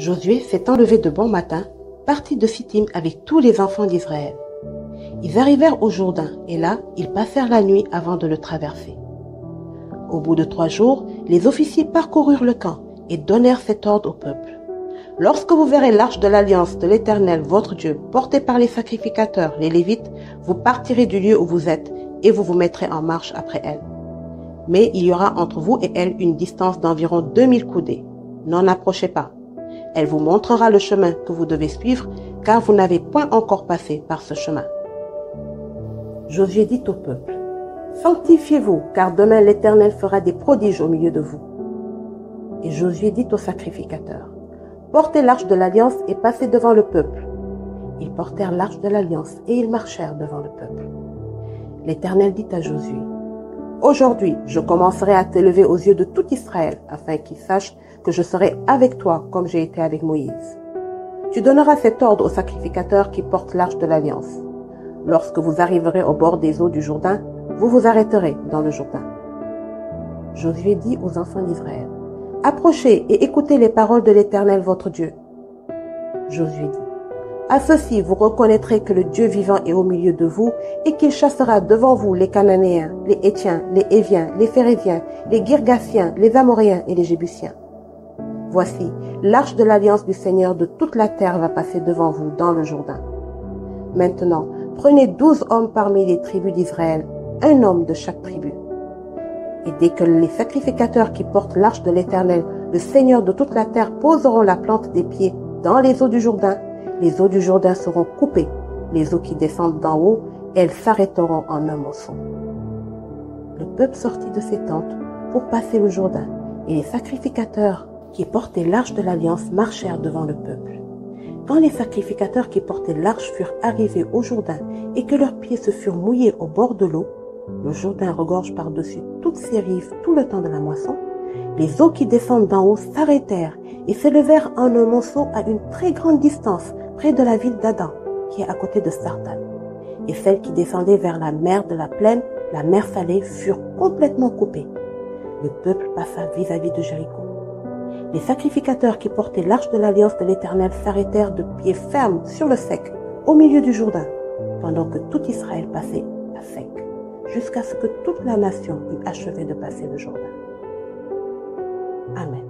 Josué s'étant levé de bon matin, partit de Sittim avec tous les enfants d'Israël. Ils arrivèrent au Jourdain, et là, ils passèrent la nuit avant de le traverser. Au bout de 3 jours, les officiers parcoururent le camp et donnèrent cet ordre au peuple. Lorsque vous verrez l'arche de l'alliance de l'Éternel, votre Dieu, portée par les sacrificateurs, les Lévites, vous partirez du lieu où vous êtes et vous vous mettrez en marche après elle. Mais il y aura entre vous et elle une distance d'environ 2000 coudées. N'en approchez pas. Elle vous montrera le chemin que vous devez suivre, car vous n'avez point encore passé par ce chemin. Josué dit au peuple, « Sanctifiez-vous, car demain l'Éternel fera des prodiges au milieu de vous. » Et Josué dit aux sacrificateurs, « Portez l'arche de l'alliance et passez devant le peuple. » Ils portèrent l'arche de l'alliance et ils marchèrent devant le peuple. L'Éternel dit à Josué, « Aujourd'hui, je commencerai à t'élever aux yeux de tout Israël, afin qu'ils sachent que je serai avec toi comme j'ai été avec Moïse. Tu donneras cet ordre aux sacrificateurs qui portent l'arche de l'alliance. Lorsque vous arriverez au bord des eaux du Jourdain, vous vous arrêterez dans le Jourdain. » Josué dit aux enfants d'Israël, « Approchez et écoutez les paroles de l'Éternel votre Dieu. » Josué dit, « À ceci vous reconnaîtrez que le Dieu vivant est au milieu de vous et qu'il chassera devant vous les Cananéens, les Héthiens, les Héviens, les Phéréziens, les Girgasiens, les Amoréens et les Jébusiens. Voici, l'arche de l'alliance du Seigneur de toute la terre va passer devant vous dans le Jourdain. Maintenant, prenez 12 hommes parmi les tribus d'Israël, un homme de chaque tribu. Et dès que les sacrificateurs qui portent l'arche de l'Éternel, le Seigneur de toute la terre, poseront la plante des pieds dans les eaux du Jourdain, les eaux du Jourdain seront coupées, les eaux qui descendent d'en haut, elles s'arrêteront en un morceau. » Le peuple sortit de ses tentes pour passer le Jourdain, et les sacrificateurs qui portaient l'arche de l'alliance marchèrent devant le peuple. Quand les sacrificateurs qui portaient l'arche furent arrivés au Jourdain et que leurs pieds se furent mouillés au bord de l'eau, le Jourdain regorge par-dessus toutes ses rives tout le temps de la moisson, les eaux qui descendent d'en haut s'arrêtèrent et s'élevèrent en un monceau à une très grande distance près de la ville d'Adam, qui est à côté de Sartan. Et celles qui descendaient vers la mer de la plaine, la mer salée, furent complètement coupées. Le peuple passa vis-à-vis de Jéricho. Les sacrificateurs qui portaient l'arche de l'alliance de l'Éternel s'arrêtèrent de pied ferme sur le sec, au milieu du Jourdain, pendant que tout Israël passait à sec, jusqu'à ce que toute la nation eût achevé de passer le Jourdain. Amen.